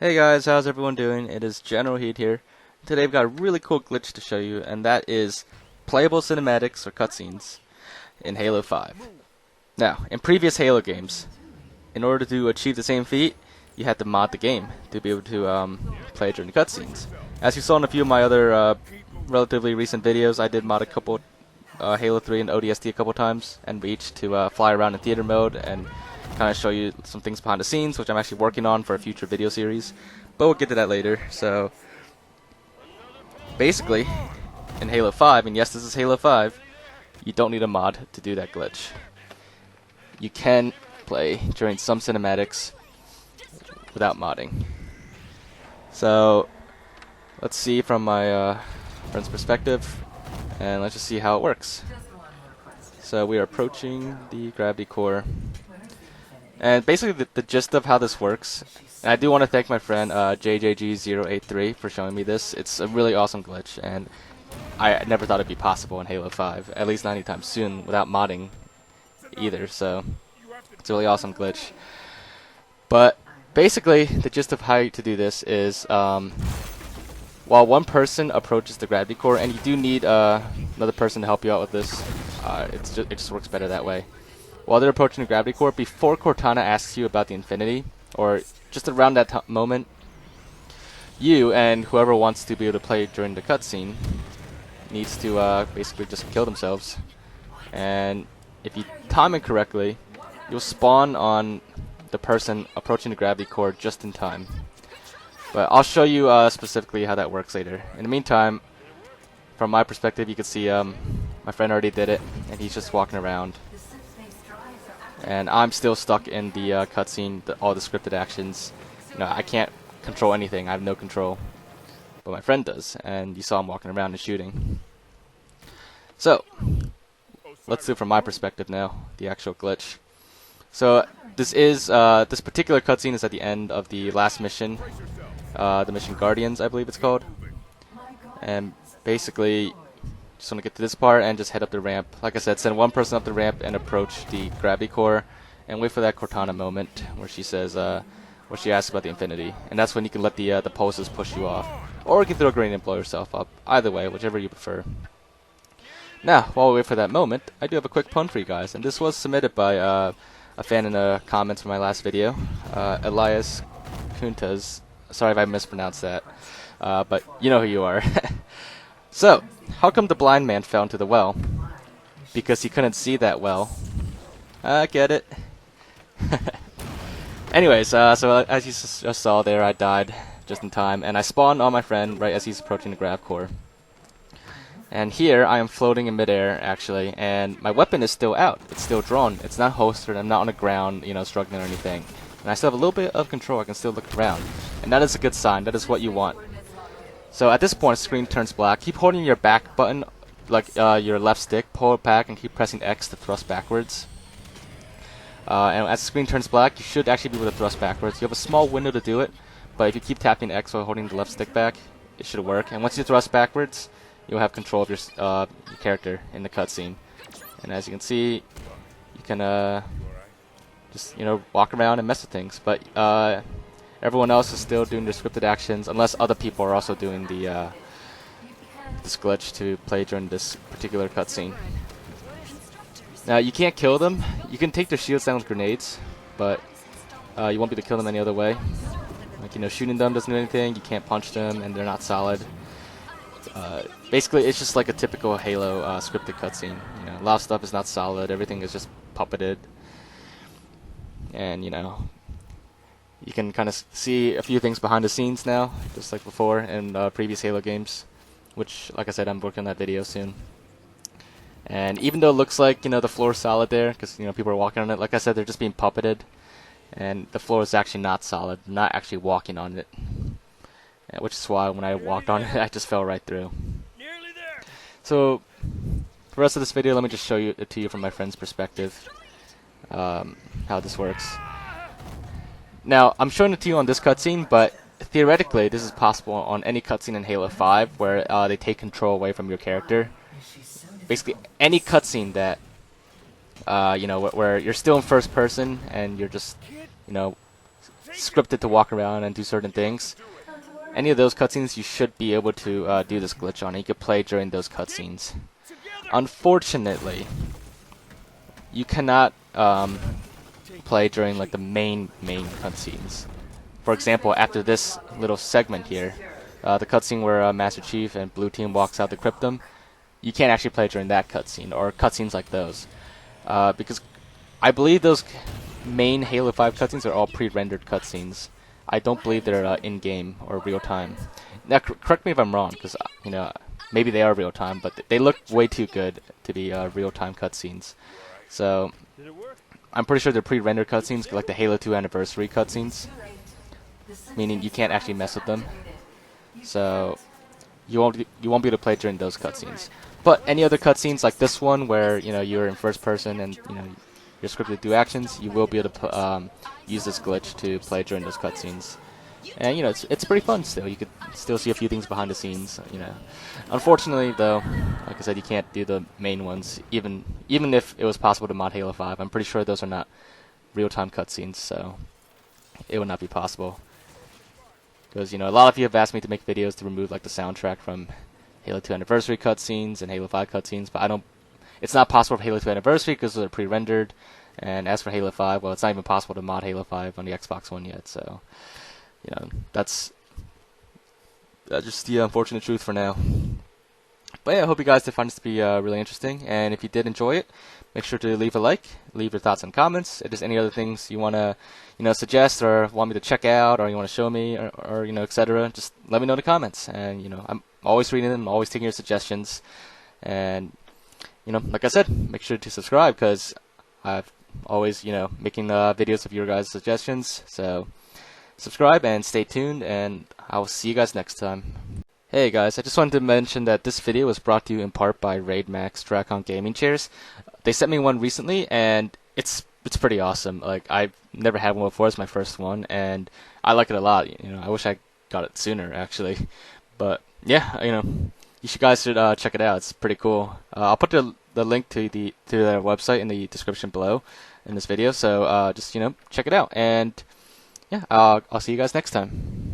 Hey guys, how's everyone doing? It is Generalkidd here. Today I've got a really cool glitch to show you, and that is playable cinematics or cutscenes in Halo 5. Now, in previous Halo games, in order to achieve the same feat, you had to mod the game to be able to play during the cutscenes. As you saw in a few of my other relatively recent videos, I did mod a couple Halo 3 and ODST a couple times, and Reach to fly around in theater mode and kind of show you some things behind the scenes, which I'm actually working on for a future video series. But we'll get to that later. So, basically, in Halo 5, and yes, this is Halo 5, you don't need a mod to do that glitch. You can play during some cinematics without modding. So, let's see from my friend's perspective, and let's just see how it works. So we are approaching the gravity core. And basically the gist of how this works, and I do want to thank my friend JJG083 for showing me this. It's a really awesome glitch, and I never thought it'd be possible in Halo 5, at least not anytime soon, without modding either, so it's a really awesome glitch. But basically, the gist of how to do this is, while one person approaches the gravity core, and you do need another person to help you out with this, it just works better that way. While they're approaching the gravity core, before Cortana asks you about the Infinity, or just around that moment, you and whoever wants to be able to play during the cutscene needs to basically just kill themselves. And if you time it correctly, you'll spawn on the person approaching the gravity core just in time. But I'll show you specifically how that works later. In the meantime, from my perspective, you can see my friend already did it, and he's just walking around. And I'm still stuck in the cutscene, all the scripted actions. You know, I can't control anything. I have no control. But my friend does, and you saw him walking around and shooting. So, let's do it from my perspective now, the actual glitch. So, this particular cutscene is at the end of the last mission, the mission Guardians, I believe it's called. And basically, just want to get to this part and just head up the ramp. Like I said, send one person up the ramp and approach the gravity core, and wait for that Cortana moment where she says, where she asks about the Infinity, and that's when you can let the pulses push you off, or you can throw a grenade and blow yourself up. Either way, whichever you prefer. Now, while we wait for that moment, I do have a quick pun for you guys, and this was submitted by a fan in the comments from my last video, Elias Kuntas. Sorry if I mispronounced that, but you know who you are. So, how come the blind man fell into the well? Because he couldn't see that well. Get it? Anyways, so as you just saw there, I died just in time, and I spawned on my friend right as he's approaching the grav core. And here, I am floating in midair, actually, and my weapon is still out. It's still drawn. It's not holstered. I'm not on the ground, you know, struggling or anything. And I still have a little bit of control. I can still look around. And that is a good sign. That is what you want. So at this point, the screen turns black. Keep holding your back button, like your left stick, pull it back, and keep pressing X to thrust backwards. And as the screen turns black, you should actually be able to thrust backwards. You have a small window to do it, but if you keep tapping X while holding the left stick back, it should work. And once you thrust backwards, you'll have control of your character in the cutscene. And as you can see, you can just walk around and mess with things. But everyone else is still doing their scripted actions, unless other people are also doing this glitch to play during this particular cutscene. Now, you can't kill them. You can take their shields down with grenades, but you won't be able to kill them any other way. Like, shooting them doesn't do anything. You can't punch them, and they're not solid. Basically, it's just like a typical Halo scripted cutscene. A lot of stuff is not solid. Everything is just puppeted, and you can kind of see a few things behind the scenes now, just like before in previous Halo games, which, like I said, I'm working on that video soon. And even though it looks like, the floor is solid there, because, people are walking on it, like I said, they're just being puppeted, and the floor is actually not solid, not actually walking on it. Which is why when I walked on it, I just fell right through. So, for the rest of this video, let me just show it to you from my friend's perspective, how this works. Now, I'm showing it to you on this cutscene, but theoretically, this is possible on any cutscene in Halo 5 where they take control away from your character. Basically, any cutscene that, where you're still in first person and you're just, scripted to walk around and do certain things, any of those cutscenes you should be able to do this glitch on. You could play during those cutscenes. Unfortunately, you cannot play during like the main cutscenes. For example, after this little segment here, the cutscene where Master Chief and Blue Team walks out the cryptum, you can't actually play during that cutscene or cutscenes like those, because I believe those main Halo 5 cutscenes are all pre-rendered cutscenes. I don't believe they're in-game or real-time. Now, correct me if I'm wrong, because maybe they are real-time, but they look way too good to be real-time cutscenes. So I'm pretty sure they're pre-rendered cutscenes, like the Halo 2 anniversary cutscenes, meaning you can't actually mess with them. So you won't be able to play during those cutscenes. But any other cutscenes like this one, where you're in first person and you're scripted to do actions, you will be able to use this glitch to play during those cutscenes. And it's pretty fun still. You could still see a few things behind the scenes. Unfortunately, though, like I said, you can't do the main ones. Even if it was possible to mod Halo 5, I'm pretty sure those are not real-time cutscenes, so it would not be possible. Because a lot of you have asked me to make videos to remove like the soundtrack from Halo 2 Anniversary cutscenes and Halo 5 cutscenes, but it's not possible for Halo 2 Anniversary because they're pre-rendered. And as for Halo 5, well, it's not even possible to mod Halo 5 on the Xbox One yet, so that's just the unfortunate truth for now. But yeah, I hope you guys did find this to be really interesting, and if you did enjoy it, make sure to leave a like, leave your thoughts and comments. If there's any other things you want to suggest or want me to check out, or you want to show me, or etc., just let me know in the comments. And I'm always reading them, always taking your suggestions, and like I said, make sure to subscribe, because I've always making videos of your guys' suggestions. So subscribe and stay tuned, and I'll see you guys next time. Hey guys, I just wanted to mention that this video was brought to you in part by Raid Max Dracon Gaming Chairs. They sent me one recently, and it's pretty awesome. Like, I've never had one before. It's my first one, and I like it a lot. I wish I got it sooner, actually. But yeah, you guys should check it out. It's pretty cool. I'll put the link to their website in the description below in this video. So just check it out, and yeah, I'll see you guys next time.